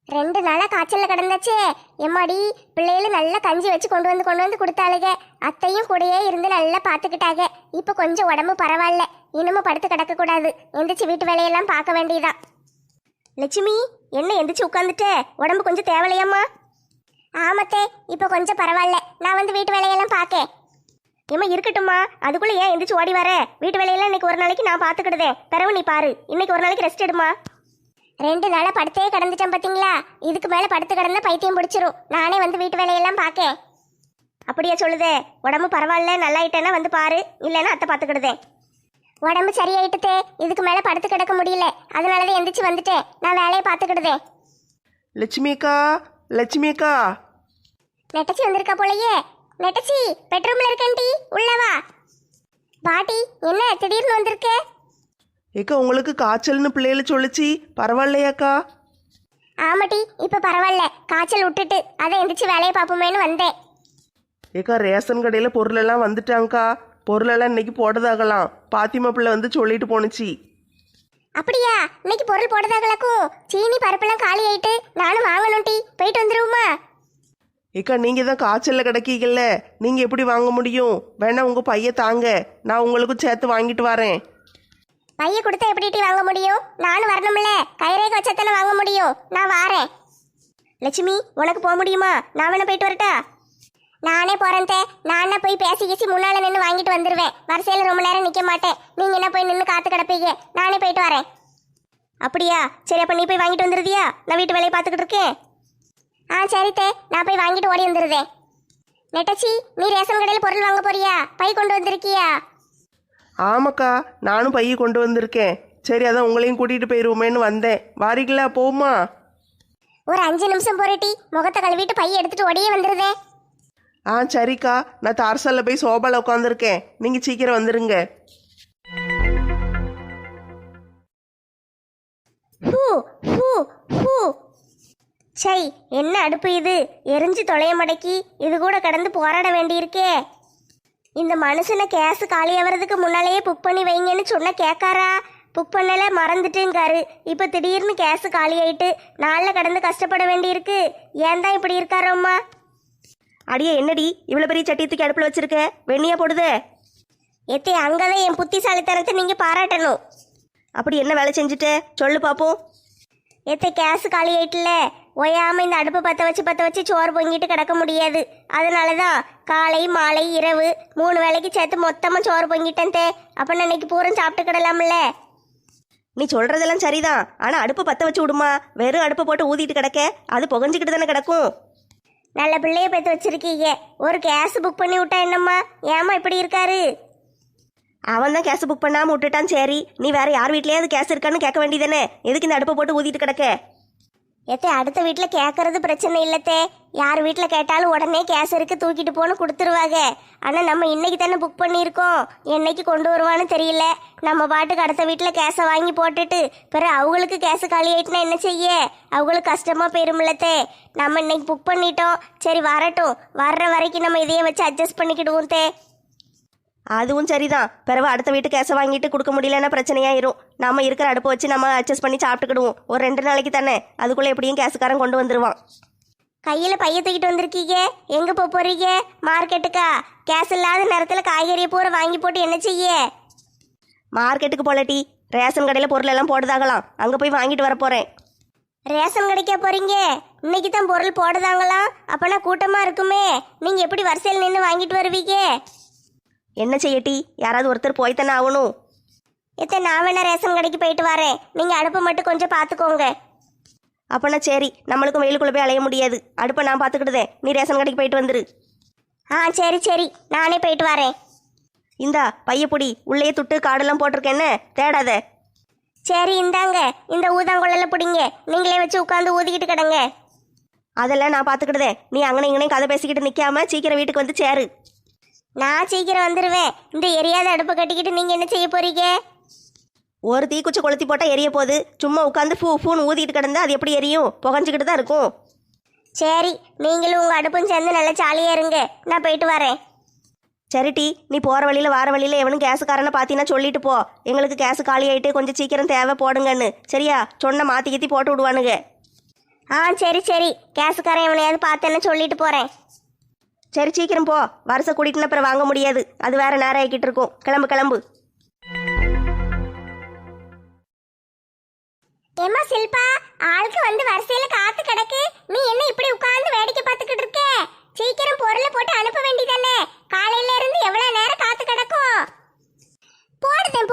2 நாளா காய்ச்சல்ல கிடந்தாச்சே. எம்மாடி, பிள்ளைகளும் நல்லா கஞ்சி வச்சு கொண்டு வந்து கொடுத்தாளுக. அத்தையும் கூடயே இருந்து நல்லா பாத்துக்கிட்டாங்க. இப்ப கொஞ்சம் உடம்பு பரவாயில்ல. இன்னமும் படுத்து கிடக்க கூடாது. எந்திரிச்சு வீட்டு வேலையெல்லாம் பார்க்க வேண்டியதான். லட்சுமி, என்ன எந்திரிச்சு உட்காந்துட்ட? உடம்பு கொஞ்சம் தேவலையாம்மா? ஆமத்தே, இப்ப கொஞ்சம் பரவாயில்ல. நான் வந்து வீட்டு வேலையெல்லாம் பார்க்கேன். ஏமா இருக்கட்டும்மா, அதுக்குள்ள ஏன் எந்திரிச்சு ஓடி வர? வீட்டு வேலையெல்லாம் இன்னைக்கு ஒரு நாளைக்கு நான் பாத்துக்கிடுதேன். பிறகு நீ பாரு. இன்னைக்கு ஒரு நாளைக்கு ரெஸ்ட் எடுமா. 2 நாளா படுத்தே கிடந்துட்டேன் பாத்தீங்களா? இதுக்கு மேல படுத்து கிடந்தா பைத்தியம் பிடிச்சிரும். நானே வந்து வீட்டு வேலையெல்லாம் பார்க்கேன். அப்படியே சொல்லுதே. உடம்பு பரவாயில்ல, நல்லாயிட்டேன்னா வந்து பாரு. இல்லைன்னா அத்தை பாத்துக்கிடுதேன். உடம்பு சரியாயிட்டுதே. இதுக்கு மேல படுத்து கிடக்க முடியல. அதனாலதான் எந்திரிச்சு வந்துட்டேன். நான் வேலையை பாத்துக்கிடுதேன். லட்சுமி அக்கா, லட்சுமி அக்கா. நெட்டச்சி வந்திருக்கா போலயே. நெட்டச்சி, பெட்ரூம்ல இருக்கேன்டி, உள்ளவா. பாட்டி, என்ன திடீர்னு வந்திருக்க? ஏக்கா, உங்களுக்கு காய்ச்சல்னு பிள்ளைகள சொல்லிச்சு, பரவாயில்லையாக்கா? ஆமாட்டி, இப்ப பரவாயில்ல. காய்ச்சல் விட்டுட்டு அதை எந்திரிச்சு வேலையை பார்ப்போமேனு வந்தேன். ஏக்கா, ரேஷன் கடையில் பொருளெல்லாம் வந்துட்டாங்க்கா. பொருளெல்லாம் இன்னைக்கு போட்டதாகலாம். பாத்திமா பிள்ளை வந்து சொல்லிட்டு போணுச்சு. அப்படியா? இன்னைக்கு பொருள் போட்டதாகலாக்கும். சீனி பருப்பெல்லாம் காலி ஆயிட்டு நானும் வாங்கணும் டி. போயிட்டு வந்துருவோமா? ஏக்கா, நீங்கள் தான் காய்ச்சலில் கிடக்கீங்கல்ல, நீங்கள் எப்படி வாங்க முடியும்? வேணா உங்கள் பைய தாங்க, நான் உங்களுக்கும் சேர்த்து வாங்கிட்டு வரேன். பைய கொடுத்தா எப்படி டி வாங்க முடியும்? நானும் வரணும்ல. கைரேகை வச்சாத்தானே வாங்க முடியும். நான் வாரேன். லட்சுமி, உனக்கு போக முடியுமா? நான் வேணா போயிட்டு வரட்டா? நானே போறேன் தே. நான் போய் பேசி முன்னால நின்று வாங்கிட்டு வந்துடுவேன். வரிசையில் ரொம்ப நேரம் நிற்க மாட்டேன். நீங்க என்ன போய் நின்று காத்து கிடப்பீங்க. நானே போயிட்டு வரேன். அப்படியா? சரி, அப்ப நீ போய் வாங்கிட்டு வந்துருதியா? நான் வீட்டு வேலையை பார்த்துக்கிட்டு இருக்கேன். சரி தே, நான் போய் வாங்கிட்டு ஓடி வந்துடுறேன். நெட்டச்சி, நீ ரேஷன் கடையில் பொருள் வாங்க போறியா? பை கொண்டு வந்திருக்கியா? ஆமாக்கா, நானும் பைய கொண்டு வந்திருக்கேன். சரி, அதான் உங்களையும் கூட்டிகிட்டு போயிடுவோமேன்னு வந்தேன். வாரீங்களா? போமா? ஒரு 5 நிமிஷம் போறட்டி. முகத்தை கழுவிட்டு பைய எடுத்துட்டு ஓடியே வந்துடுதே. சரிக்கா, நான் தார்சாலில் போய் சோபாவில் உட்காந்துருக்கேன். நீங்கள் சீக்கிரம் வந்துருங்க. சரி, என்ன அடுப்பு இது? எரிஞ்சு தொலைய மடக்கி இது கூட கடந்து போராட வேண்டியிருக்கே. இந்த மனுஷனை கேஸ் காலியாகிறதுக்கு முன்னாலேயே புக் பண்ணி வைங்கன்னு சொன்ன கேட்காரா? புக் பண்ணல, மறந்துட்டுங்காரு. இப்போ திடீர்னு கேஸ் காலி ஆயிட்டு நாளில் கடந்து கஷ்டப்பட வேண்டியிருக்கு. ஏன் தான் இப்படி இருக்காரோம்மா? அடியே, என்னடி இவ்வளோ பெரிய சட்டியத்துக்கு அடுப்பில் வச்சிருக்க? வெண்ணியா போடுதே. எத்தே, அங்கதான் என் புத்திசாலித்தனத்தை நீங்கள் பாராட்டணும். அப்படி என்ன வேலை செஞ்சுட்ட? சொல்லு பார்ப்போம். எத்த கேஸ் காலி ஆயிட்டுல, ஒயாம இந்த அடுப்பு பற்ற வச்சு சோறு பொங்கிட்டு கிடக்க முடியாது. அதனால தான் காலை மாலை இரவு 3 வேளைக்கு சேர்த்து மொத்தமாக சோறு பொங்கிட்டேன் தே. அப்போ நான் இன்னைக்கு பூரம் சாப்பிட்டுக்கிடலாம்ல. நீ சொல்றதெல்லாம் சரிதான், ஆனால் அடுப்பு பற்ற வச்சு விடுமா? வெறும் அடுப்பை போட்டு ஊதிட்டு கிடக்க, அது புகஞ்சிக்கிட்டு தானே கிடக்கும். நல்ல பிள்ளைய பெற்று வச்சிருக்கீங்க. ஒரு கேஸ் புக் பண்ணி விட்டா என்னம்மா? ஏமா இப்படி இருக்காரு? அவன் தான் கேஸ் புக் பண்ணாமல் விட்டுட்டான். சரி, நீ வேற யார் வீட்லயாவது கேஸ் இருக்கான்னு கேட்க வேண்டியதானே? எதுக்கு இந்த அடுப்பை போட்டு ஊதிட்டு கிடக்க? எத்தே, அடுத்த வீட்டில் கேட்கறது பிரச்சனை இல்லத்தே. யார் வீட்டில் கேட்டாலும் உடனே கேஸ் இருக்கு தூக்கிட்டு போன்னு கொடுத்துருவாங்க. ஆனால் நம்ம இன்னைக்கு தானே புக் பண்ணியிருக்கோம். என்னைக்கு கொண்டு வருவான்னு தெரியல. நம்ம பாட்டுக்கு அடுத்த வீட்டில் கேஸை வாங்கி போட்டுட்டு பிறகு அவங்களுக்கு கேஸ் காலி ஆயிட்டுனா என்ன செய்ய? அவங்களுக்கு கஷ்டமாக போயிருமில்லத்தே. நம்ம இன்னைக்கு புக் பண்ணிட்டோம். சரி, வரட்டும். வர்ற வரைக்கும் நம்ம இதையே வச்சு அட்ஜஸ்ட் பண்ணிக்கிடுவோம் தே. அதுவும் சரிதான். பிறகு அடுத்த வீட்டு கேஸை வாங்கிட்டு கொடுக்க முடியலன்னா பிரச்சனையாயிரும். நம்ம இருக்கிற அடுப்பை வச்சு நம்ம அட்ஜஸ்ட் பண்ணி சாப்பிட்டுக்கிடுவோம். ஒரு 2 நாளைக்கு தானே, அதுக்குள்ளே எப்படியும் கேஸுக்காரன் கொண்டு வந்துடுவான். கையில் பைய தூக்கிட்டு வந்திருக்கீங்க. எங்கே போக போறீங்க? மார்க்கெட்டுக்கா? கேஸ் இல்லாத நேரத்தில் காய்கறியை பூரா வாங்கி போட்டு என்ன செய்ய? மார்க்கெட்டுக்கு போலட்டி, ரேஷன் கடையில் பொருள் எல்லாம் போடுதாகலாம். அங்கே போய் வாங்கிட்டு வர போகிறேன். ரேஷன் கடைக்கா போறீங்க? இன்னைக்கு தான் பொருள் போடுதாங்களாம். அப்போனா கூட்டமாக இருக்குமே. நீங்கள் எப்படி வரிசையில் நின்று வாங்கிட்டு வருவீங்க? என்ன செய்யட்டி, யாராவது ஒருத்தர் போய்த்தானே ஆகணும். எத்தனை நான் வேணா ரேஷன் கடைக்கு போயிட்டு வரேன். நீங்கள் அடுப்பை மட்டும் கொஞ்சம் பார்த்துக்கோங்க. அப்போனா சரி, நம்மளுக்கும் வெயிலுக்குள்ளே போய் அலைய முடியாது. அடுப்பை நான் பார்த்துக்கிடுதேன், நீ ரேஷன் கடைக்கு போயிட்டு வந்துரு. சரி, நானே போயிட்டு வரேன். இந்தா பையப்பொடி, உள்ளே துட்டு காடெல்லாம் போட்டிருக்கேன்னு தேடாத. சரி, இந்தாங்க. இந்த ஊதாங்குழல பிடிங்க. நீங்களே வச்சு உட்காந்து ஊதிக்கிட்டு கிடங்க. அதெல்லாம் நான் பார்த்துக்கிடுதேன். நீ அங்கனே இங்கனே கதை பேசிக்கிட்டு நிற்காம சீக்கிரம் வீட்டுக்கு வந்து சேரு. நான் சீக்கிரம் வந்துடுவேன். இந்த எரியாத அடுப்பை கட்டிக்கிட்டு நீங்கள் என்ன செய்ய போறீங்க? ஒரு தீக்குச்சி கொளுத்தி போட்டால் எரிய போகுது. சும்மா உட்காந்து ஃபூன்னு ஊதிட்டு கிடந்தா அது எப்படி எரியும்? புகஞ்சிக்கிட்டு தான் இருக்கும். சரி, நீங்களும் உங்கள் அடுப்பும் சேர்ந்து நல்லா ஜாலியாக இருங்க. நான் போயிட்டு வரேன். சரிட்டி, நீ போகிற வழியில் வார வழியில் எவனும் கேஸுக்காரனை பார்த்தீங்கன்னா சொல்லிட்டு போ, எங்களுக்கு கேஸு காலி ஆகிட்டு கொஞ்சம் சீக்கிரம் தேவை போடுங்கன்னு. சரியா? சொன்ன மாற்றி கீத்தி போட்டு விடுவானுங்க. ஆ சரி சரி, கேஸுக்காரன் எவனையாவது பார்த்தேன்னு சொல்லிட்டு போறேன். சரி சீக்கிரம் போ, வருஷம் கூட்டிட்டு அப்புறம் வாங்க முடியாது, அது வேற நேரம் ஆகிக்கிட்டு இருக்கும். கிளம்பு கிளம்பு. ஏம்மா சில்பா, ஆளுக்கு வந்து வரிசையில காத்து கிடக்கு, நீ என்ன இப்படி உட்கார்ந்து வேடிக்கை பார்த்துக்கிட்டு இருக்க? சீக்கிரம் பொருளை போட்டு அனுப்ப வேண்டியதானே? காலையில இருந்து எவ்வளவு நேரம் காத்து கிடக்கும்? போடுதேன்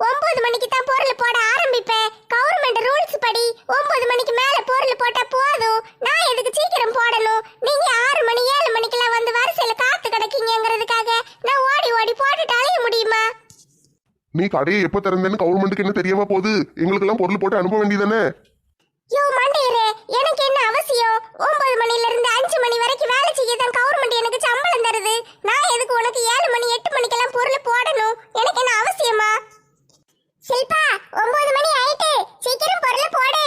9 மணிக்கு தான் பொருள் போட ஆரம்பிப்பேன். கவர்மெண்ட் ரூல்ஸ் படி 9 மணிக்கு மேல பொருள் போட்டா போதும். நான் எதுக்கு சீக்கிரம் போடணும்? நீங்க 6 மணி 7 மணிக்கெல்லாம் வந்து வரிசையில காத்து கிடக்கீங்கிறதுக்காக நான் ஓடி ஓடி போட்டுட்டு அலைய முடியுமா? நீ கடையை எப்ப திறந்தேன்னு கவர்மெண்ட்டுக்கு என்ன தெரியாம போகுது? எங்களுக்கு எல்லாம் பொருள் போட்டு அனுப்ப வேண்டியதானே? யோ மண்டையரே, எனக்கு என்ன அவசியம்? 9 மணில இருந்து 5 மணி வரைக்கும் வேலை செய்ய தான் கவர்மெண்ட் எனக்கு சம்பளம் தருது. நான் எதுக்கு உனக்கு 7 மணி 8 மணிக்கெல்லாம் பொருள் போடணும்? எனக்கு என்ன அவசியமா? ஷில்பா, 9 மணி ஆயிட்டு, சீக்கிரம் பொருள் போடு.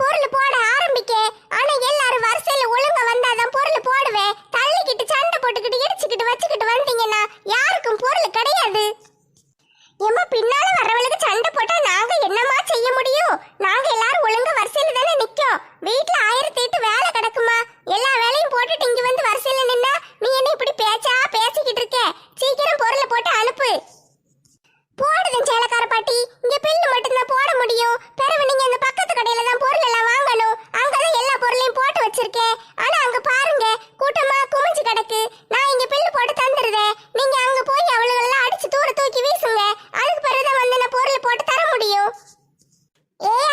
பொருள் போட ஆரம்பிக்க. ஆனா எல்லாரும் வரிசையில ஒழுங்கா வந்தாதான் பொருள் போடுவேன். தள்ளிக்கிட்டு சண்டை போட்டுக்கிட்டு இடிச்சுக்கிட்டு வச்சுக்கிட்டு வந்தீங்கன்னா யாருக்கும் பொருள் கிடையாது. ஏம்மா, பின்னால வரவளுக்கு சண்டை போட்டா நாங்க என்னமா செய்ய முடியும்? நாங்க எல்லாரும் ஒழுங்கா வரிசையில தானே நிக்கோம். வீட்டுல 1008 வேலை கிடக்குமா? எல்லா வேலையும் போட்டுட்டு இங்க வந்து வரிசையில நின்னா நீ என்ன இப்படி பேசிக்கிட்டு இருக்க? சீக்கிரம் பொருளை போட்டு அனுப்பு. போடுதேன் சேலக்கார பாட்டி, இங்க பில்லு மட்டும்தான் போட முடியும். பிறகு நீங்க இந்த பக்கத்து கடையில தான் பொருள் எல்லாம் வாங்கணும். அங்கதான் எல்லா பொருளையும் போட்டு வச்சிருக்கேன். ஆனா அங்க பாருங்க, கூட்டமா குமிஞ்சு கிடக்கு. நான் இங்க பில்லு போட்டு தந்துடுறேன். நீங்க அங்க போய் அவளுகளெல்லாம் அடிச்சு தூர தூக்கி வீசுங்க. அதுக்கு பிறகுதான் வந்து நான் பொருள் போட்டு தர முடியும்.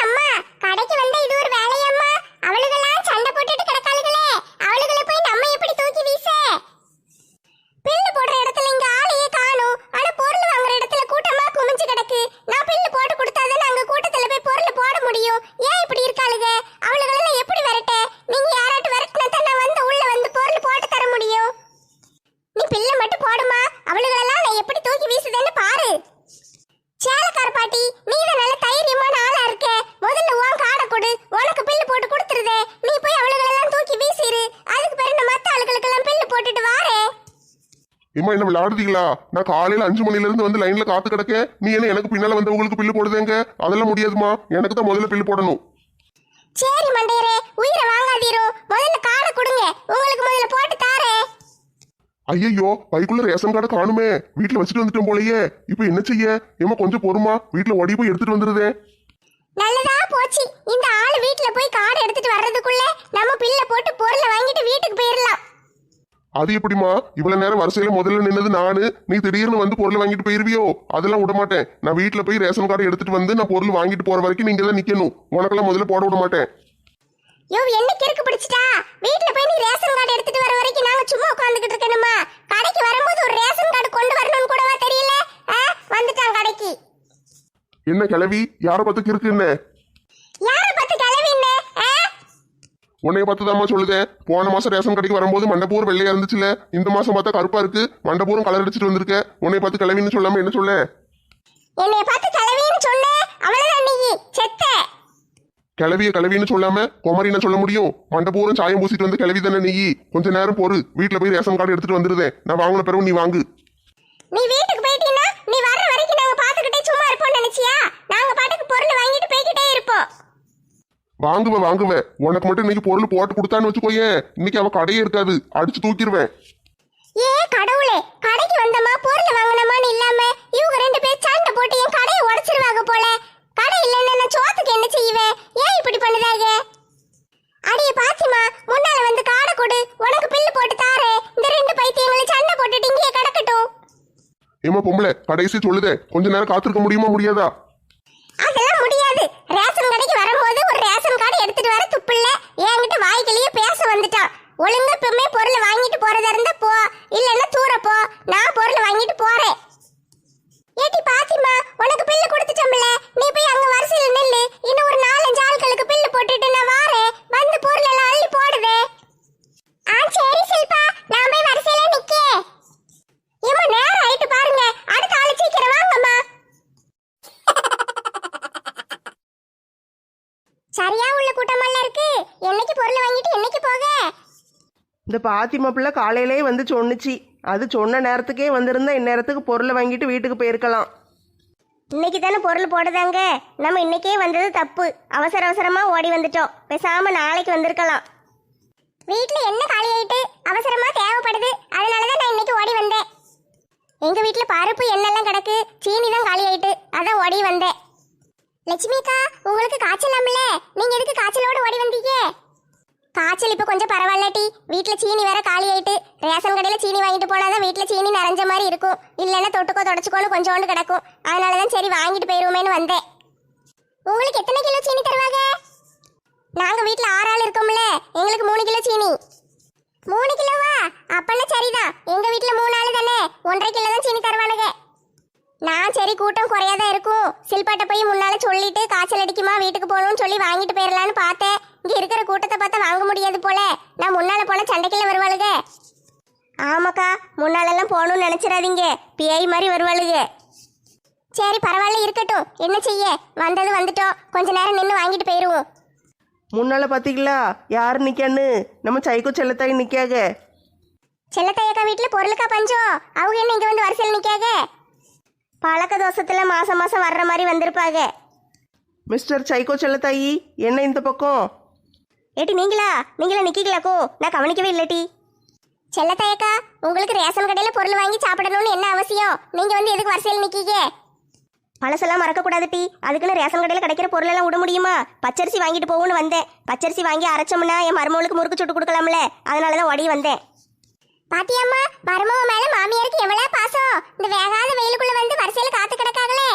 அம்மா, கடைக்கு வந்தா இது ஒரு வேலையம்மா? அவளுகளெல்லாம் சண்டை போட்டுட்டு கிடக்காளுகளே, அவளுகளை போய் நம்ம எப்படி தூக்கி வீச? பில்லு போடுற இடத்துல இங்க ஆளையே காணும். ஆனா பொருள் வாங்குற இடத்துல கூட்டமா குமிஞ்சு கிடக்கு. நான் பில்லு போட்டு கொடுத்தாதான் அங்க கூட்டத்துல போய் பொருள் போட முடியும். ஏன் இப்படி இருக்காளுங்க? அவளுகளெல்லாம் எப்படி விரட்ட? நீங்க யாராட்டு விரட்டினா தான் நான் வந்து உள்ள வந்து பொருள் போட்டு தர முடியும். நீ பில்லை மட்டும் போடுமா, அவளுகளெல்லாம் நான் எப்படி தூக்கி வீசுதேன்னு பாரு. சேலக்கார பாட்டி, நீ தான் நல்ல தைரியமான ஆளா இருக்க. முதல்ல உன் காடை கொடு, உனக்கு பில்லு போட்டு கொடுத்துருதே. நீ போய் அவளுகளெல்லாம் தூக்கி வீசிரு. அதுக்கு பிறகு நான் மத்த ஆளுகளுக்கெல்லாம் பில்லு போட்டுட்டு வாரேன். ஏமா, என்ன விளையாடுறீங்களா? நான் காலையில 5 மணில இருந்து வந்து லைன்ல காத்து கிடக்க. நீ என்ன எனக்கு பின்னால வந்து உங்களுக்கு பில்லு போடுதேங்க? அதெல்லாம் முடியாதுமா, எனக்கு தான் முதல்ல பில்லு போடணும். சரி மண்டையரே, உயிரை வாங்காதீரோ. முதல்ல காடை கொடுங்க, உங்களுக்கு முதல்ல போட்டு தாரேன். ஐயோ, பைக்குள்ள ரேஷன் கார்டை காணுமே, வீட்டுல வச்சுட்டு வந்துட்டோம் போலயே. இப்ப என்ன செய்ய? ஏமா கொஞ்சம் பொறுமா, வீட்டுல ஓடி போய் எடுத்துட்டு வந்துருதே. நல்லதா போச்சு, இந்த ஆளு வீட்டுல போய் காடை எடுத்துட்டு வர்றதுக்குள்ள நம்ம பில்லை போட்டு பொருளை வாங்கிட்டு வீட்டுக்கு போயிடலாம். அது எப்படிமா? இவ்வளவு நேரம் வரிசையில முதல்ல நின்னது நானு, நீ திடீர்னு வந்து பொருள் வாங்கிட்டு போயிருவியோ? அதெல்லாம் விட மாட்டேன். நான் வீட்டுல போய் ரேஷன் கார்டை எடுத்துட்டு வந்து நான் பொருள் வாங்கிட்டு போற வரைக்கும் நீங்க தான் நிக்கணும். உனக்கெல்லாம் முதல்ல போட விட மாட்டேன். யோ, என்ன கிறுக்கு பிடிச்சிட்டா? வீட்டுல போய் நீ ரேஷன் கார்டு எடுத்துட்டு வர வரைக்கும் நாங்க சும்மா உட்கார்ந்துகிட்டு இருக்கணுமா? கடைக்கு வரும்போது ஒரு ரேஷன் கார்டு கொண்டு வரணும்னு கூடவா தெரியல? வந்துட்டான் கடைக்கு. என்ன கிளவி, யார பார்த்து கிறுக்கு? என்ன யார பார்த்து கிளவின்னு? உன்னைய பார்த்துதாம்மா சொல்லுதேன். போன மாசம் ரேஷன் கடைக்கு வரும்போது மண்டபூர் வெள்ளையா இருந்துச்சுல, இந்த மாசம் பார்த்தா கருப்பா இருக்கு. மண்டபூரம் கலர் அடிச்சுட்டு வந்திருக்க. உன்னைய பார்த்து கிளவின்னு சொல்லாம என்ன சொல்ல? என்னைய பார்த்து கிளவின்னு சொன்ன, அவ்வளவுதான் நீ செத்த. கிளவிய கிளவின்னு சொல்லாம குமரின்னு சொல்ல முடியும்? மண்டபூரம் சாயம் பூசிட்டு வந்து கிளவி தானே நீ. கொஞ்ச நேரம் பொறு, வீட்டுல போய் ரேஷன் கார்டு எடுத்துட்டு வந்துருதேன். நான் வாங்கின பிறகு நீ வாங்கு. நீ வீட்டுக்கு போயிட்டீன்னா நீ வர்ற வரைக்கும் நாங்க பாத்துக்கிட்டே சும்மா இருப்போம்னு நினைச்சியா? நாங்க பாட்டுக்கு பொருள் வாங்கிட்டு போய்கிட்டே இருப்போம். வாங்குவேன். உனக்கு மட்டும் இன்னைக்கு பொருள் போட்டு கொடுத்தான்னு வச்சுக்கோயேன், இன்னைக்கு அவ கடையே இருக்காது, அடிச்சு தூக்கிடுவேன். கடவுளே, கடைக்கு வந்தமா பொருள் வாங்கினமான்னு இல்லாம இவங்க 2 பேர் சண்டை போட்டு என் கடையை உடைச்சிருவாங்க போல. கடை இல்லைன்னா நான் சோத்துக்கு என்ன செய்வேன்? ஏன் இப்படி பண்ணுதாங்க? அடியே பாத்திமா, முன்னால வந்து காடை கொடு, உனக்கு பில்லு போட்டு தாரேன். இந்த 2 பைத்தியங்களை சண்டை போட்டுட்டு இங்கே கிடக்கட்டும். ஏமா பொம்பளை, கடைசி சொல்லுதே, கொஞ்ச நேரம் காத்திருக்க முடியுமா முடியாதா? அதெல்லாம் முடியாது. ரேஷன் கடைக்கு வரும்போது ஒரு ரேஷன் கார்டு எடுத்துட்டு வர துப்பில்ல. என்கிட்ட வாய்க்கிலேயே பேச வந்துட்டான். ஒழுங்கா இப்பவுமே பொருள் வாங்கிட்டு போறதா இருந்தா போ, இல்லன்னா தூர போ. நான் பொருள் வாங்கிட்டு போறேன். ஏட்டி பாத்திமா, உனக்கு பில்லு கொடுத்துட்டோம்ல, நீ போய் அங்க வரிசையில நில்லு. இன்னும் ஒரு 4-5 ஆட்களுக்கு பில்லு போட்டுட்டு நான் வாரேன். வந்து பொருள் எல்லாம் அள்ளி போடுவே. சரி சில்பா, நான் போய் வரிசையில நிக்கேன். ஏமா, நேரம் ஆயிட்டு பாருங்க. அடுத்த ஆளு சீக்கிரம் வாங்கம்மா. சரியா உள்ள கூட்டமெல்லாம் இருக்கு. என்னைக்கு பொருள் வாங்கிட்டு என்னைக்கு போக? இந்த பாத்திமா பிள்ளை காலையிலே வந்து சொன்னுச்சு. அது சொன்ன நேரத்துக்கே வந்திருந்தா இந்நேரத்துக்கு பொருளை வாங்கிட்டு வீட்டுக்கு போயிருக்கலாம். இன்னைக்கு தானே பொருள் போடுதாங்க. நம்ம இன்னைக்கே வந்தது தப்பு. அவசர அவசரமா ஓடி வந்துட்டோம். பேசாம நாளைக்கு வந்திருக்கலாம். வீட்ல என்ன காலி ஆயிட்டு அவசரமா தேவைப்படுது, அதனாலதான் நான் இன்னைக்கு ஓடி வந்தேன். எங்க வீட்ல பருப்பு எண்ணெல்லாம் கிடக்கு, சீனி தான் காலி ஆயிட்டு, அதான் ஓடி வந்தேன். லட்சுமிக்கா, உங்களுக்கு காய்ச்சலாம்ல, நீங்க எதுக்கு காய்ச்சலோட ஓடி வந்தீங்க? காய்ச்சல் இப்ப கொஞ்சம் பரவாயில்லட்டி. வீட்ல சீனி வேற காலி ஆயிட்டு. ரேஷன் கடையில சீனி வாங்கிட்டு போனாதான் வீட்ல சீனி நிறைஞ்ச மாதிரி இருக்கும். இல்லைன்னா தொட்டுக்கோ தொடச்சுக்கோன்னு கொஞ்சோண்டு கிடக்கும். அதனாலதான் சரி வாங்கிட்டு போயிருவோமேனு வந்தேன். உங்களுக்கு எத்தனை கிலோ சீனி தருவாங்க? நாங்க வீட்ல 6 ஆள் இருக்கோம்ல, எங்களுக்கு 3 கிலோ சீனி. 3 கிலோவா? அப்பன்னா சரிதான். எங்க வீட்ல 3 ஆள் தானே, 1.5 கிலோ தான் சீனி தருவானுங்க. நான் சரி கூட்டம் குறையாதான் இருக்கும், சில்பாட்ட போய் முன்னால சொல்லிட்டு காய்ச்சல் அடிக்குமா வீட்டுக்கு போகணும்னு சொல்லி வாங்கிட்டு போயிடலான்னு பார்த்தேன். இங்க இருக்கிற கூட்டத்தை பார்த்தா வாங்க முடியாது போல. நான் முன்னால போன சண்டைக்குள்ள வருவாளுங்க. ஆமாக்கா, முன்னாலெல்லாம் போகணும்னு நினைச்சிடாதீங்க, பிஐ மாதிரி வருவாளுங்க. சரி பரவாயில்ல, இருக்கட்டும். என்ன செய்ய, வந்தது வந்துட்டோம், கொஞ்ச நேரம் நின்று வாங்கிட்டு போயிருவோம். முன்னால பாத்தீங்களா யாரு நிக்கான்னு? நம்ம சைக்கோ செல்லத்தாய் நிக்காக. செல்லத்தையக்கா வீட்டுல பொருளுக்கா பஞ்சம், அவங்க என்ன இங்க வந்து வரிசையில் நிக்காக? பழக்க தோசத்துல மாசம் மாசம் வர்ற மாதிரி வந்திருப்பாங்க. மிஸ்டர் சைக்கோ செல்லத்தாயி, என்ன இந்த பக்கம்? ஏட்டி நீங்களா நிக்கீங்களாக்கோ? நான் கவனிக்கவே இல்லட்டி. செல்லத்தையக்கா, உங்களுக்கு ரேஷன் கடையில பொருள் வாங்கி சாப்பிடணும்னு என்ன அவசியம்? நீங்க வந்து எதுக்கு வரிசையில் நிக்கீங்க? பழசெல்லாம் மறக்கக்கூடாது டி. அதுக்குன்னு ரேஷன் கடையில் கிடைக்கிற பொருளெல்லாம் விட முடியுமா? பச்சரிசி வாங்கிட்டு போகும்னு வந்தேன். பச்சரிசி வாங்கி அரைச்சோம்னா என் மருமகளுக்கு முறுக்கு சுட்டு கொடுக்கலாம்ல, அதனால தான் ஓடி வந்தேன். பாத்தியாம்மா, மருமக மேல மாமியாருக்கு எவ்வளவு பாசம். இந்த வேகாத வெயிலுக்குள்ள வந்து வரிசையில காத்து கிடக்காங்களே.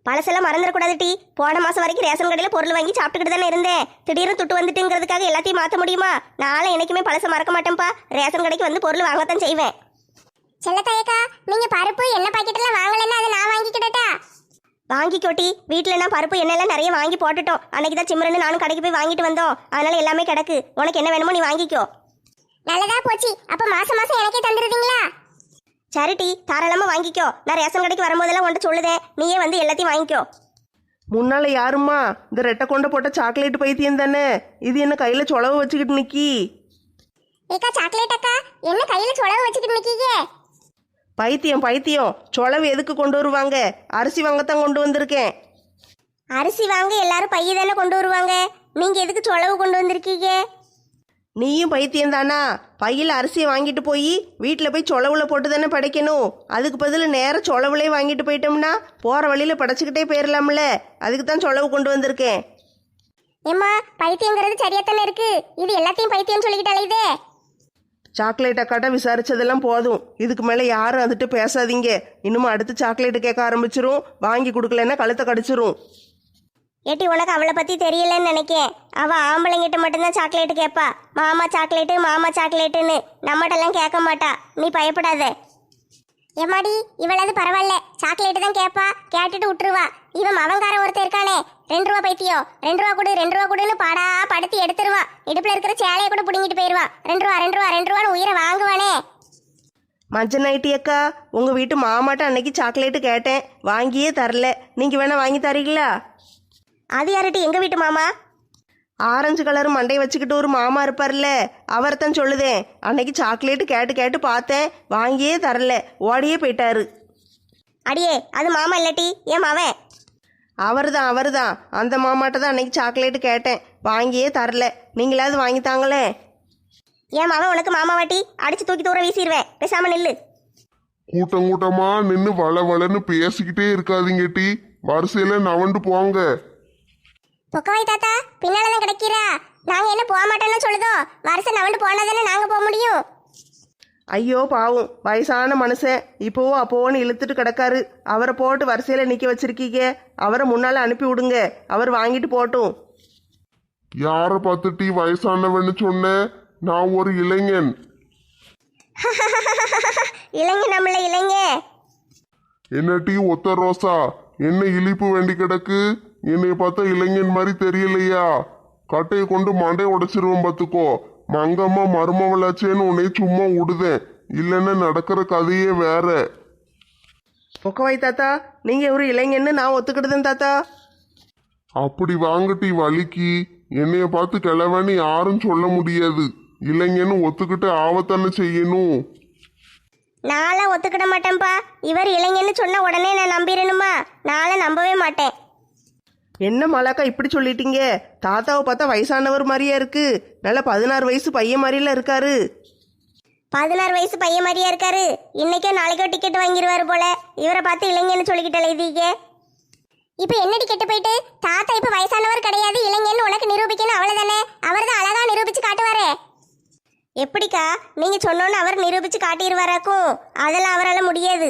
பழசெல்லாம் மறந்துடக்கூடாது டி. போன மாசம் வரைக்கும் ரேஷன் கடையில் பொருள் வாங்கி சாப்பிட்டுக்கிட்டு தானே இருந்தேன். திடீர்னு துட்டு வந்துட்டுங்கிறதுக்காக எல்லாத்தையும் மாற்ற முடியுமா? நானும் என்னைக்குமே பழசை மறக்க மாட்டேன்ப்பா. ரேஷன் கடைக்கு வந்து பொருள் வாங்கத்தான் செய்வேன். செல்லத்தாயக்கா, நீங்க பருப்பு எண்ணெய் பாக்கெட் எல்லாம் வாங்கலன்னா அதை நான் வாங்கிக்கிட்டா? வாங்கிக்கோட்டி. வீட்டில் நான் பருப்பு எண்ணெய்லாம் நிறைய வாங்கி போட்டுட்டோம். அன்னைக்கு தான் சிம்ரன்னு நானும் கடைக்கு போய் வாங்கிட்டு வந்தோம். அதனால எல்லாமே கிடக்கு. உனக்கு என்ன வேணுமோ நீ வாங்கிக்கோ. நல்லதா போச்சு. அப்ப மாசம் மாசம் எனக்கே தந்துருவீங்களா? சரிட்டி, தாராளமா வாங்கிக்கோ. நான் ரேஷன் கடைக்கு வரும்போதெல்லாம் உன்ட்ட சொல்லுதேன், நீயே வந்து எல்லாத்தையும் வாங்கிக்கோ. முன்னால யாரும்மா? இந்த ரெட்டை கொண்ட போட்ட சாக்லேட் பைத்தியம் தானே? இது என்ன கையில சொலவு வச்சுக்கிட்டு நிக்கி? ஏக்கா சாக்லேட் அக்கா, என்ன கையில சொலவு வச்சுக்கிட்டு நிக்கீங்க? பைத்தியம் சொலவு எதுக்கு கொண்டு வருவாங்க? அரிசி வாங்கத்தான் கொண்டு வந்திருக்கேன். அரிசி வாங்க எல்லாரும் பைய தானே கொண்டு வருவாங்க. நீங்க எதுக்கு சொலவு கொண்டு வந்திருக்கீங்க? நீயும் பைத்தியம் தானா? பையில் அரிசியை வாங்கிட்டு போய் வீட்டில் போய் சொலவுல போட்டு தானே படைக்கணும். அதுக்கு பதில் நேரம் சொலவுலே வாங்கிட்டு போயிட்டோம்னா போகிற வழியில் படைச்சிக்கிட்டே போயிடலாம்ல. அதுக்கு தான் சொலவு கொண்டு வந்திருக்கேன். ஏம்மா, பைத்தியங்கிறது சரியாத்தானே இருக்கு. இது எல்லாத்தையும் பைத்தியம் சொல்லிக்கிட்டாலே இதே. சாக்லேட் அக்காட்ட விசாரிச்சதெல்லாம் போதும். இதுக்கு மேலே யாரும் அதுட்டு பேசாதீங்க. இன்னும் அடுத்து சாக்லேட்டு கேட்க ஆரம்பிச்சிரும். வாங்கி கொடுக்கலன்னா கழுத்தை கடிச்சிரும். ஏட்டி, உனக்கு அவளை பத்தி தெரியலன்னு நினைக்கேன். அவ ஆம்பளைங்கிட்ட மட்டும்தான் சாக்லேட்டு கேட்பா. மாமா சாக்லேட்டுன்னு நம்மகிட்டெல்லாம் கேட்க மாட்டா. நீ பயப்படாத. எம்மாடி, இவளாவது பரவாயில்ல, சாக்லேட்டு தான் கேட்பா. கேட்டுட்டு விட்டுருவா. இவன் அவங்கார ஒருத்தர் இருக்கானே, 2 ரூபா பைத்தியம், 2 ரூபா கொடு 2 ரூபா கொடுன்னு பாடா படுத்தி எடுத்துருவான். இடுப்புல இருக்கிற சேலையை கூட பிடிங்கிட்டு போயிடுவான். 2 ரூபான்னு உயிரை வாங்குவானே. மஞ்ச நைட்டி அக்கா, உங்கள் வீட்டு மாமாட்ட அன்னைக்கு சாக்லேட்டு கேட்டேன், வாங்கியே தரல. நீங்கள் வேணா வாங்கி தரீங்களா? அது யார்ட்டி? எங்க வீட்டு மாமா? ஆரஞ்சு கலர் மண்டையை வச்சுக்கிட்டு ஒரு மாமா இருப்பார்ல, அவர் தான் சொல்லுதேன். அன்னைக்கு சாக்லேட்டு கேட்டு பார்த்தேன், வாங்கியே தரல, ஓடியே போயிட்டாரு. அடியே, அது மாமா இல்லட்டி, ஏன் மாவன்? அவர் தான் அந்த மாமாட்ட தான் அன்னைக்கு சாக்லேட்டு கேட்டேன், வாங்கியே தரல. நீங்களாவது வாங்கித்தாங்களே. ஏன் மாவன் உனக்கு மாமா வாட்டி? அடிச்சு தூக்கி தூர வீசிடுவேன். பேசாம நில்லு. கூட்டமா நின்று வளன்னு பேசிக்கிட்டே இருக்காதீங்க டி. வரிசையில நவண்டு போங்க. பொக்கவாய் தாத்தா, பின்னாலதான் கிடைக்கிறா. நாங்க என்ன போக மாட்டோம்னு சொல்லுதோ? வருஷம் நவண்டு போனாதானே நாங்க போக முடியும். ஐயோ பாவம், வயசான மனுஷன் இப்போவோ அப்போவோன்னு இழுத்துட்டு கிடக்காரு. அவரை போட்டு வரிசையில் நிற்க வச்சிருக்கீங்க. அவரை முன்னால் அனுப்பி விடுங்க, அவர் வாங்கிட்டு போட்டும். யாரை பார்த்து டி வயசானவன்னு சொன்ன? நான் ஒரு இளைஞன். இளைஞ நம்மள இளைஞ. என்ன டி ஒத்த ரோசா, என்ன இழிப்பு வேண்டி கிடக்கு? என்னைய பார்த்தா இளைஞன் மாதிரி தெரியலையா? கட்டையை கொண்டு மண்டையை உடைச்சிருவோம் பார்த்துக்கோ. மங்கம்மா மருமவளாச்சேன்னு உன்னை சும்மா விடுதேன், இல்லைன்னா நடக்கிற கதையே வேற. பொக்கவாய் தாத்தா, நீங்கள் ஒரு இளைஞன்னு நான் ஒத்துக்கிட்டுதேன் தாத்தா. அப்படி வாங்கட்டி வலிக்கு. என்னைய பார்த்து கிளவன்னு யாரும் சொல்ல முடியாது. இளைஞன்னு ஒத்துக்கிட்டு ஆவத்தானே செய்யணும். நான்லாம் ஒத்துக்கிட மாட்டேன்ப்பா. இவர் இளைஞன்னு சொன்ன உடனே நான் நம்பிடணுமா? நான்லாம் நம்பவே மாட்டேன். என்ன மாலாக்கா இப்படி சொல்லிட்டீங்க? தாத்தாவை பார்த்தா வயசானவர் மாதிரியா இருக்கு. நல்ல 16 வயசு பையன் மாதிரில இருக்காரு. 16 வயசு பையன் மாதிரியா இருக்காரு. இன்னைக்கோ நாளைக்கோ டிக்கெட் வாங்கிடுவாரு போல. இவரை பார்த்து இளைஞன்னு சொல்லிக்கிட்டு எழுதிக்க. இப்போ என்ன டிக்கெட் போயிட்டு? தாத்தா இப்போ வயசானவர் கிடையாது, இளைஞன்னு உனக்கு நிரூபிக்கணும், அவ்வளவுதானே. அவர் தான் அழகா நிரூபிச்சு காட்டுவாரே. எப்படிக்கா நீங்க சொன்னோன்னு அவர் நிரூபிச்சு காட்டிடுவாராக்கும்? அதெல்லாம் அவரால் முடியாது.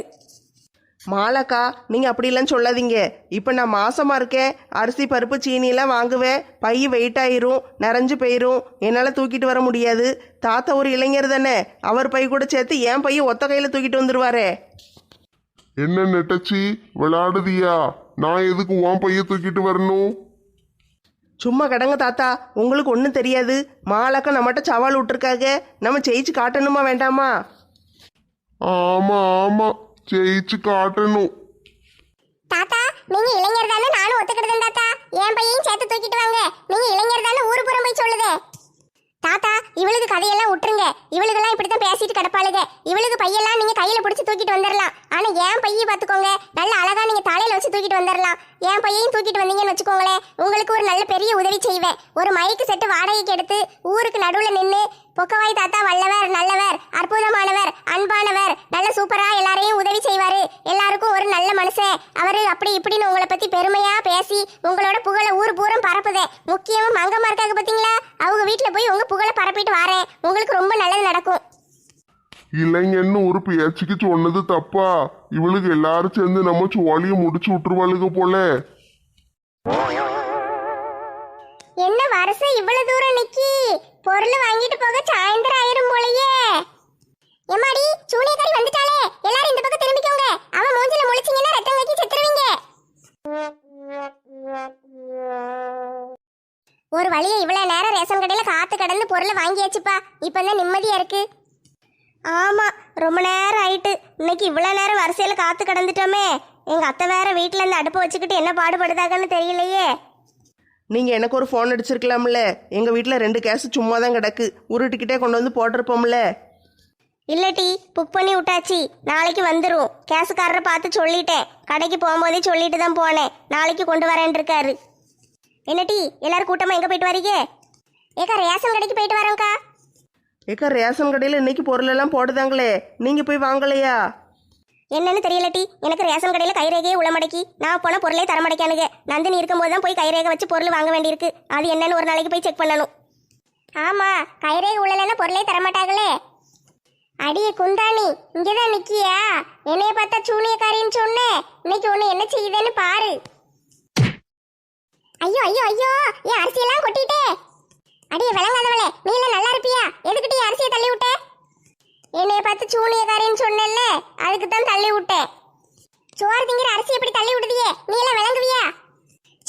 மாலாக்கா நீங்கள் அப்படிலாம் சொல்லாதீங்க. இப்போ நான் மாசமா இருக்கேன். அரிசி பருப்பு சீனிலாம் வாங்குவேன். பை வெயிட் ஆயிரும், நிறைஞ்சு போயிரும். என்னால் தூக்கிட்டு வர முடியாது. தாத்தா ஒரு இளைஞர் தானே, அவர் பை கூட சேர்த்து என் பையை ஒத்த கையில் தூக்கிட்டு வந்துருவாரே. என்ன நெட்டச்சி விளையாடுதியா? நான் எதுக்கு உன் பைய தூக்கிட்டு வரணும்? சும்மா கடங்க தாத்தா, உங்களுக்கு ஒன்றும் தெரியாது. மாலாக்கா நம்மகிட்ட சவால் விட்டுருக்காங்க, நம்ம ஜெயிச்சு காட்டணுமா வேண்டாமா? ஆமா ஆமா, ஜெயிச்சு காட்டணும். தாத்தா நீங்க இளைஞர் தானே, நானும் ஒத்துக்கிட்டேன் தாத்தா. என் பையன் சேர்த்து தூக்கிட்டு வாங்க. நீங்க இளைஞர் தானே, ஊரு புறம் போய் சொல்லுதே. தாத்தா இவளுக்கு கதையெல்லாம் விட்டுருங்க. இவளுக்கெல்லாம் இப்படித்தான் பேசிட்டு கிடப்பாளுங்க. இவளுக்கு பையெல்லாம் நீங்க கையில பிடிச்சி தூக்கிட்டு வந்துடலாம். ஆனா என் பையை பாத்துக்கோங்க, நல்ல அழகா நீங்க தலையில வச்சு தூக்கிட்டு வந்துடலாம். என் பையையும் தூக்கிட்டு வந்தீங்கன்னு வச்சுக்கோங்களேன், உங்களுக்கு ஒரு நல்ல பெரிய உதவி செய்வேன். ஒரு மைக்கு செட்டு வாடகைக்கு எடுத்து ஊருக்கு நடுவுல நின்று பொக்கவாய் தாத்தா வல்லவர், நல்லவர், அற்புதமானவர், அன்பானவர், நல்ல சூப்பரா எல்லாரையும் உதவி செய்வாரு, எல்லாருக்கும் ஒரு நல்ல மனுஷன் அவரு, அப்படி இப்படின்னு உங்களை பத்தி பெருமையா பேசி உங்களோட புகழ ஊர் பூரம் பரப்புதே. முக்கியமா மங்கம்மா இருக்காங்க பாத்தீங்களா, அவங்க வீட்டுல போய் உங்க புகழ பரப்பிட்டு வாரேன். உங்களுக்கு ரொம்ப நல்லது நடக்கும். இளைஞன்னு ஒரு பேச்சுக்கு சொன்னது தப்பா? இவளுக்கு எல்லாரும் சேர்ந்து நம்ம சோழிய முடிச்சு விட்டுருவாளுக போல. என்ன வருஷம் இவ்வளவு தூரம் நிக்கி? பொருள் வாங்கிட்டு போக சாயந்தரம் ஆயிரும் போலயே. எம்மாடி சூனியக்காரி வந்துட்டாளே, எல்லாரும் இந்த பக்கம் திரும்பிக்கோங்க. அவ மூஞ்சில முழிச்சீங்கன்னா ரத்தம் கக்கி செத்துருவீங்க. ஒரு வழியை இவ்வளவு நேரம் ரேஷன் கடையில காத்து கடந்து பொருளை வாங்கியாச்சுப்பா. இப்பதான் நிம்மதியா இருக்கு. ஆமா ரொம்ப நேரம் ஆயிட்டு. இன்னைக்கு இவ்வளவு நேரம் வரிசையில காத்து கடந்துட்டோமே. எங்க அத்தை வேற வீட்டுல இருந்து அடுப்பு வச்சுக்கிட்டு என்ன பாடுபடுதாங்கன்னு தெரியலையே. நீங்கள் எனக்கு ஒரு ஃபோன் அடிச்சிருக்கலாம்ல. எங்கள் வீட்டில் 2 கேஸ் சும்மா தான் கிடக்கு, உருட்டிக்கிட்டே கொண்டு வந்து போட்டிருப்போம்ல. இல்லட்டி புக் பண்ணி விட்டாச்சு, நாளைக்கு வந்துடும். கேஸுக்காரரை பார்த்து சொல்லிட்டேன். கடைக்கு போகும்போதே சொல்லிட்டு தான் போனேன், நாளைக்கு கொண்டு வரேன் இருக்காரு. என்னட்டி எல்லாரும் கூட்டமாக எங்கே போயிட்டு வரீங்க? ஏக்கா ரேஷன் கடைக்கு போயிட்டு வரோங்க்கா. ஏக்கா ரேஷன் கடையில் இன்னைக்கு பொருளெல்லாம் போடுதாங்களே, நீங்கள் போய் வாங்கலையா? என்னன்னு தெரியலட்டி, எனக்கு ரேஷன் கடையில் கைரேகையே உளமடக்கி நான் போன பொருளே தரமடைக்கானுங்க. நந்தினி இருக்கும்போது தான் போய் கைரேகை வச்சு பொருள் வாங்க வேண்டியிருக்கு. அது என்னன்னு ஒரு நாளைக்கு போய் செக் பண்ணணும். ஆமாம் கைரேகை உள்ளலன்னா பொருளே தரமாட்டாங்களே. அடியே குந்தாணி இங்கதான் நிக்கியா? என்னைய பார்த்தா சூனியக்காரின்னு சொன்னேன். இன்னைக்கு ஒண்ணு என்ன செய்யுதுன்னு பாரு. ஐயோ ஐயோ ஐயோ, என் அரிசியெல்லாம் கொட்டிட்டே. அடியே விளங்காதவளே, நீ எல்லாம் நல்லா இருப்பியா? எதுக்கிட்டே அரிசியை தள்ளி விட்ட? என்னைய பார்த்து சூனியக்காரின்னு சொன்னேன்ல, அதுக்கு தான் தள்ளி விட்டேன். சோறு திங்கிற அரிசி எப்படி தள்ளி விடுதியே? நீ எல்லாம் விளங்குவியா?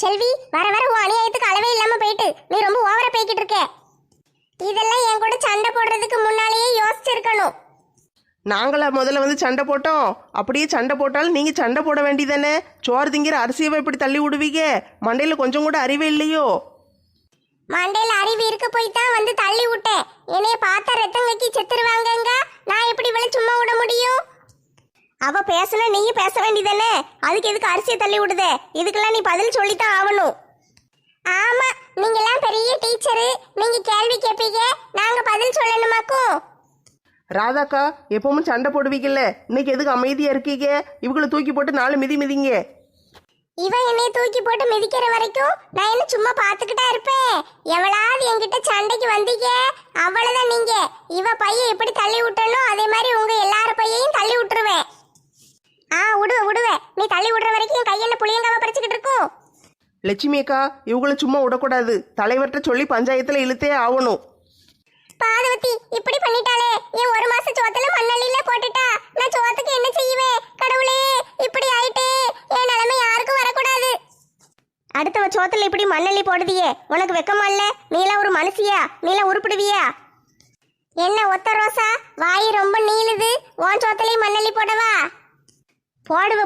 செல்வி வர வர உன் அநியாயத்துக்கு அளவே இல்லாம போயிட்டு நீ ரொம்ப ஓவரா போய்கிட்டு இருக்க. இதெல்லாம் என் கூட சண்டை போடுறதுக்கு முன்னாலேயே யோசிச்சிருக்கணும். நாங்களா முதல்ல வந்து சண்டை போட்டோம்? அப்படியே சண்டை போட்டாலும் நீங்கள் சண்டை போட வேண்டியதானே. சோறு திங்கிற அரிசியை இப்படி தள்ளி விடுவீங்க? மண்டையில் கொஞ்சம் கூட அறிவே இல்லையோ? மண்டையில அறிவு இருக்க போய் தான் வந்து தள்ளி விட்டேன். என்னைய பார்த்தா ரத்தம் கக்கி செத்துருவாங்கங்க. நான் எப்படி இவளை சும்மா விட முடியும்? அவ பேசுனா நீயும் பேச வேண்டியதானே. அதுக்கு எதுக்கு அரிசியை தள்ளி விடுதே? இதுக்கெல்லாம் நீ பதில் சொல்லித்தான் ஆகணும். ஆமா நீங்க எல்லாம் பெரிய டீச்சரு, நீங்க கேள்வி கேட்பீங்க, நாங்க பதில் சொல்லணுமாக்கும். ராதாக்கா எப்பவும் சண்டை போடுவீங்கல்ல, இன்னைக்கு எதுக்கு அமைதியாக இருக்கீங்க? இவங்களை தூக்கி போட்டு 4 மிதி மிதிங்க. இவன் என்னைய தூக்கி போட்டு மிதிக்கிற வரைக்கும் நான் என்ன சும்மா பாத்துக்கிட்டா இருப்பேன்? எவளாவது என்கிட்ட சண்டைக்கு வந்தீங்க அவ்வளவுதான். நீங்க இவ பையன் எப்படி தள்ளி விட்டனோ அதே மாதிரி உங்க எல்லார பையையும் தள்ளி விட்டுருவேன். விடுவேன். நீ தள்ளி விடுற வரைக்கும் என் கையென்ன புளியங்காவ பறிச்சுக்கிட்டு இருக்கும். லட்சுமி அக்கா இவங்களை சும்மா விடக்கூடாது. தலைவர்கிட்ட சொல்லி பஞ்சாயத்தில் இழுத்தே ஆகணும். பாதவதி இப்படி பண்ணிட்டாலே, என் 1 மாச சோத்துல மண்ணள்ளில போட்டுட்டா. நான் சோத்துக்கு என்ன செய்வேன்? கடவுளே இப்படி ஆயிட்டே, என் நிலைமை யாருக்கும் வரக்கூடாது. அடுத்தவ சோத்துல இப்படி மண்ணள்ளி போடுதியே, உனக்கு வெக்கமா இல்ல? நீலாம் ஒரு மனுஷியா? நீலாம் உருப்பிடுவியா? என்ன ஒத்த ரோசா வாய் ரொம்ப நீளுது, உன் சோத்துலயும் மண்ணள்ளி போடவா?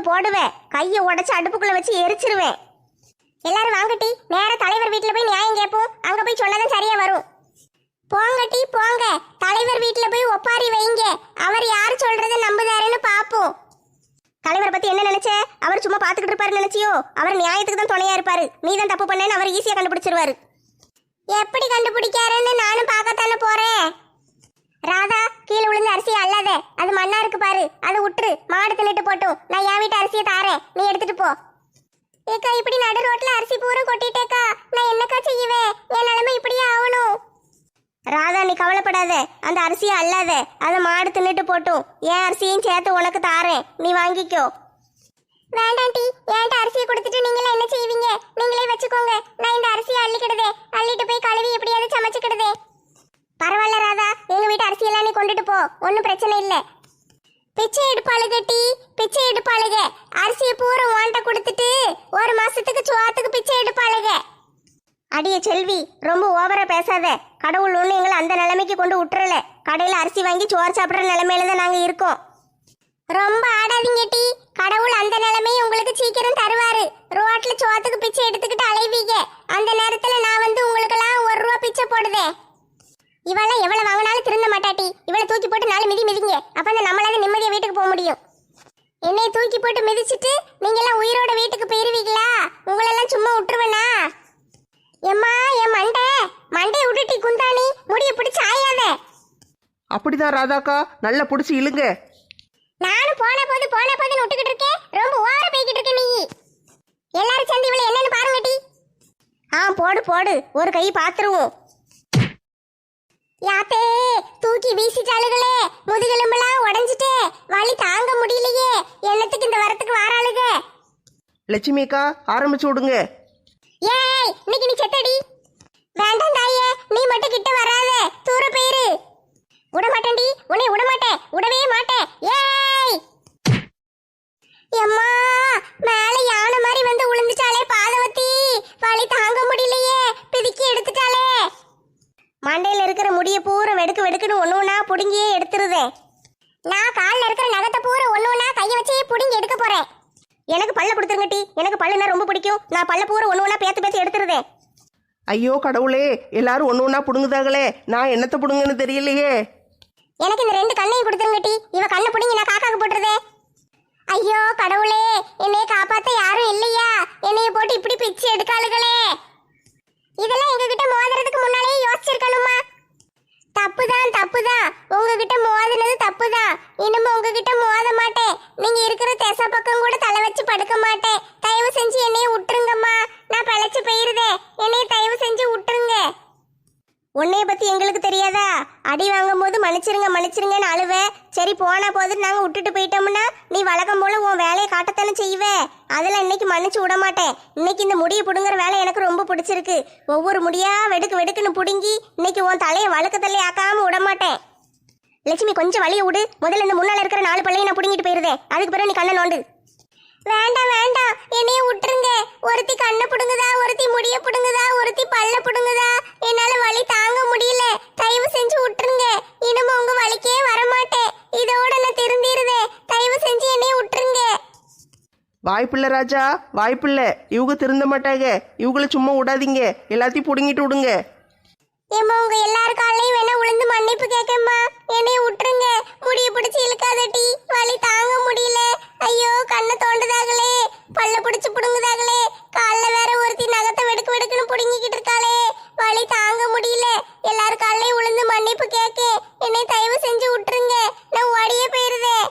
போடுவேன். கையை உடைச்சு அடுப்புக்குள்ள வச்சு எரிச்சிருவேன். எல்லாரும் வாங்கட்டி, நேர தலைவர் வீட்டுல போய் நியாயம் கேட்போம். அங்க போய் சொன்னதும் சரியா வரும். போங்கட்டி போங்க. தலைவர் வீட்டுல போய் ஒப்பாரி வைங்க. அவர் யார் சொல்றத நம்புதாருன்னு பாப்போம். தலைவரை பத்தி என்ன நினைச்ச? அவர் சும்மா பாத்துக்கிட்டு இருப்பாரு நினைச்சியோ? அவர் நியாயத்துக்கு தான் துணையா இருப்பாரு. நீ தான் தப்பு பண்ணேன்னு அவர் ஈஸியா கண்டுபிடிச்சிருவாரு. எப்படி கண்டுபிடிக்காருன்னு நானும் பார்க்கத்தானே போறேன். ராதா, கீழே விழுந்து அரிசியை அல்லாத, அது மண்ணா இருக்கு பாரு, அதை விட்டுரு. மாடு தின்னுட்டு போட்டும், நான் என் வீட்டு அரிசியை தாரேன், நீ எடுத்துட்டு போ. ஏக்கா, இப்படி நடு ரோட்ல அரிசி பூரா கொட்டிட்டேக்கா, நான் என்னக்கா செய்வேன்? என் நிலைமை இப்படியே ஆகணும். ராதா, நீ கவலைப்படாத. அந்த அரிசியை அல்லாத, அதை மாடு தின்னுட்டு போட்டும். என் அரிசியும் சேர்த்து உனக்கு தாரேன், நீ வாங்கிக்கோ. வேண்டாம் டி, என்கிட்ட அரிசியை கொடுத்துட்டு நீங்களே என்ன செய்வீங்க? நீங்களே வச்சுக்கோங்க, நான் இந்த அரிசியை அள்ளிக்கிடுதே, அள்ளிட்டு போய் கழுவி எப்படியாவது சமைச்சுக்கிடுதே. பரவாயில்ல ராதா, எங்க வீட்டு அரிசியெல்லாம் நீ கொண்டுட்டு போ, ஒன்றும் பிரச்சனை இல்லை. பிச்சை எடுப்பாளுக டி, பிச்சை எடுப்பாளுக. அரிசியை பூரா வாண்ட கொடுத்துட்டு ஒரு மாசத்துக்கு சுவாத்துக்கு பிச்சை எடுப்பாளுக. அடியே செல்வி, ரொம்ப ஓவரா பேசாத. கடவுள் ஒண்ணு எங்களை அந்த நிலைமைக்கு கொண்டு விட்டுறல. கடையில அரிசி வாங்கி சோறு சாப்பிட்ற நிலைமையில தான் நாங்க இருக்கோம். ரொம்ப ஆடாதீங்க டி, கடவுள் அந்த நிலைமையை உங்களுக்கு சீக்கிரம் தருவாரு. ரோட்ல சோத்துக்கு பிச்சை எடுத்துக்கிட்டு அலைவீங்க, அந்த நேரத்துல நான் வந்து உங்களுக்கெல்லாம் 1 ரூபா பிச்சை போடுதேன். இவெல்லாம் எவ்வளவு வாங்கினாலும் திருந்த மாட்டாட்டி. இவளை தூக்கி போட்டு 4 மிதி மிதிங்க, அப்பதான் நம்மளால நிம்மதியா வீட்டுக்கு போக முடியும். என்னை தூக்கி போட்டு மிதிச்சிட்டு நீங்க எல்லாம் உயிரோட வீட்டுக்கு போயிருவீங்களா? உங்களெல்லாம் சும்மா விட்டுருவேனா? எம்மா, என் மண்டை விட்டுட்டி குந்தாணி, முடிய பிடிச்சு ஆயாத. அப்படிதான் ராதாக்கா, நல்லா பிடிச்சி இழுங்க. நானும் போன போதுன்னு விட்டுக்கிட்டு இருக்கேன். ரொம்ப ஓவரா போய்கிட்டு இருக்க நீ. எல்லாரும் சேர்ந்து இவளை என்னன்னு பாருங்க டி. போடு போடு, ஒரு கை பாத்துருவோம். யாத்தே, தூக்கி வீசிட்டாளுகளே, முதுகெலும்பெல்லாம் உடைஞ்சிட்டே, வலி தாங்க முடியலையே. என்னத்துக்கு இந்த வரத்துக்கு வாராளுக? லட்சுமிக்கா, ஆரம்பிச்சு விடுங்க. ஏய், இன்னைக்கு நீ செத்தடி. வேண்டாம் தாயே, நீ மட்டும் கிட்ட வராத, தூர போயிரு. விடமாட்டேன்டி, உன்னை விடமாட்டேன், விடவே மாட்டேன். ஏய் எம்மா, மேல யானை மாதிரி வந்து விழுந்துட்டாளே பாதவத்தி, வலி தாங்க முடியலையே, பிதுக்கி எடுத்துட்டாளே. மண்டையில இருக்கிற முடிய பூரா வெடுக்கு வெடுக்குன்னு ஒண்ணு ஒண்ணா புடுங்கியே எடுத்துருதேன். நான் கால்ல இருக்கிற நகத்தை பூரா ஒண்ணு கையை வச்சே புடிங்கி எடுக்க போறேன். எனக்கு பல்ல கொடுத்துருங்க டி, எனக்கு பல்லுனா ரொம்ப பிடிக்கும். நான் பல்ல பூரா ஒண்ணு ஒண்ணா பேத்து எடுத்துருதேன். ஐயோ கடவுளே, எல்லாரும் ஒன்று ஒன்றா பிடுங்குதாங்களே, நான் என்னத்தை பிடுங்குன்னு தெரியலையே. எனக்கு இந்த 2 கண்ணையும் கொடுத்துருங்க டி, இவ கண்ணை பிடிங்கி நான் காக்காக்கு போட்டுருதே. ஐயோ கடவுளே, என்னைய காப்பாத்த யாரும் இல்லையா? என்னைய போட்டு இப்படி பிச்சு எடுக்காளுகளே. இதெல்லாம் எங்ககிட்ட மோதுறதுக்கு முன்னாலே யோசிச்சிருக்கணுமா? தப்புதான், உங்ககிட்ட மோதினது தப்புதான். இனிமே உங்ககிட்ட மோத மாட்டேன். நீங்க இருக்கிற திசை பக்கம் கூட தலை வச்சு படுக்க மாட்டேன். தயவு செஞ்சு என்னைய விட்டுருங்கம்மா, நான் பிழைச்சு போயிருதேன். என்னைய தயவு செஞ்சு விட்டுருங்க. உன்னைய பத்தி எங்களுக்கு தெரியாதா? அடி வாங்கும் போது மன்னிச்சிருங்கன்னு அழுவ. சரி போனா போது நாங்க விட்டுட்டு போயிட்டோம்னா நீ வழக்கம் போல உன் வேலையை காட்டத்தானே செய்வ. அதெல்லாம் இன்னைக்கு மன்னிச்சு விட மாட்டேன். இன்னைக்கு இந்த முடியை புடுங்குற வேலை எனக்கு ரொம்ப பிடிச்சிருக்கு. ஒவ்வொரு முடியா வெடுக்கு வெடுக்குன்னு புடுங்கி இன்னைக்கு உன் தலையை வழுக்க தள்ளி ஆக்காம விட மாட்டேன். லட்சுமி, கொஞ்சம் வழியை விடு. முதல்ல இந்த முன்னால இருக்கிற 4 பல்லையும் நான் புடுங்கிட்டு போயிருந்தேன். அதுக்கு பிறகு நீ கண்ணை நோண்டு. வேண்டாம், என்னைய விட்டுருங்க. ஒருத்தி கண்ணை புடுங்குதா, ஒருத்தி முடிய புடுங்குதா, ஒருத்தி பல்ல புடுங்குதா. என்னால வலி தாங்க முடியல. தயவு செஞ்சு விட்டுருங்க. இனிமே உங்க வலிக்கே வரமாட்டேன். இதோட நான் திருந்திருதேன். தயவு செஞ்சு என்னைய விட்டுருங்க. வாய்ப்பில்லை ராஜா, வாய்ப்பில்லை. இவங்க திருந்த மாட்டாங்க. இவங்கள சும்மா விடாதீங்க, எல்லாத்தையும் பிடுங்கிட்டு விடுங்க. ஏம்மா, உங்க எல்லார் காலையும் வேணா உளுந்து மன்னிப்பு கேட்கம்மா. என்னைய விட்டுருங்க. முடிய பிடிச்சி இழுக்காதட்டி, வலி தாங்க முடியல. ஐயோ, கண்ணை தோண்டுதாங்களே, பல்ல பிடிச்சு புடுங்குதாங்களே, காலில் வேற ஒருத்தி நகத்தை வெடுக்கு வெடுக்குன்னு புடுங்கிக்கிட்டு இருக்காளே, வலி தாங்க முடியல. எல்லார் காலையும் உளுந்து மன்னிப்பு கேட்க. என்னை தயவு செஞ்சு விட்டுருங்க. நான் ஓடியே போயிருதேன்.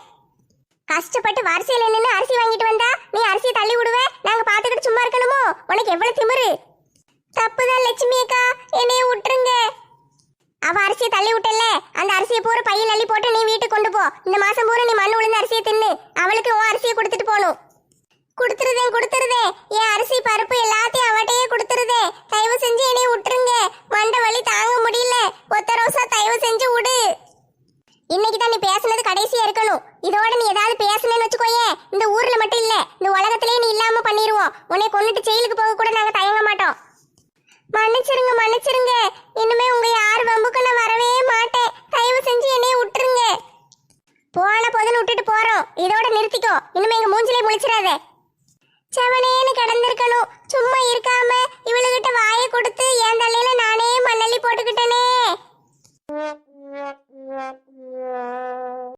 கஷ்டப்பட்டு வரிசையில் நின்று அரிசி வாங்கிட்டு வந்தா நீ அரிசியை தள்ளி விடுவ, நாங்க பாத்துக்கிட்டு சும்மா இருக்கணுமோ? உனக்கு எவ்வளவு திமிரு? தப்புதான் லட்சுமி அக்கா, என்னைய விட்டுருங்க. அவ அரிசியை தள்ளி விட்டல, அந்த அரிசியை பூரா பையில் அள்ளி போட்டு நீ வீட்டுக்கு கொண்டு போ. இந்த மாசம் பூரா நீ மண்ணு விழுந்து அரிசியை தின்னு. அவளுக்கு உன் அரிசியை கொடுத்துட்டு போகணும். கொடுத்துருதேன். என் அரிசி பருப்பு எல்லாத்தையும் அவட்டையே கொடுத்துருதேன். தயவு செஞ்சு என்னைய விட்டுருங்க. மண்டை வலி தாங்க முடியல. ஒத்த ரோசா, தயவு செஞ்சு விடு. இன்னைக்கு தான் நீ பேசுனது கடைசியா இருக்கணும். இதோட நீ ஏதாவது பேசணும்னு வச்சுக்கோயே, இந்த ஊர்ல மட்டும் இல்ல, இந்த உலகத்திலேயே நீ இல்லாம பண்ணிடுவோம். உன்னை கொண்டுட்டு ஜெயிலுக்கு போக கூட நாங்க தயங்க மாட்டோம். மன்னிச்சிருங்க. இனிமே உங்க யார் வம்புக்கு நான் வரவே மாட்டேன். தயவு செஞ்சு என்னைய விட்டுருங்க. போன போதுன்னு விட்டுட்டு போறோம், இதோட நிறுத்திக்கோ. இனிமே எங்க மூஞ்சிலே முழிச்சிடாத. செவனேன்னு கிடந்திருக்கணும், சும்மா இருக்காம இவளுகிட்ட வாயை கொடுத்து என் தலையில நானே மண்ணள்ளி போட்டுக்கிட்டனே.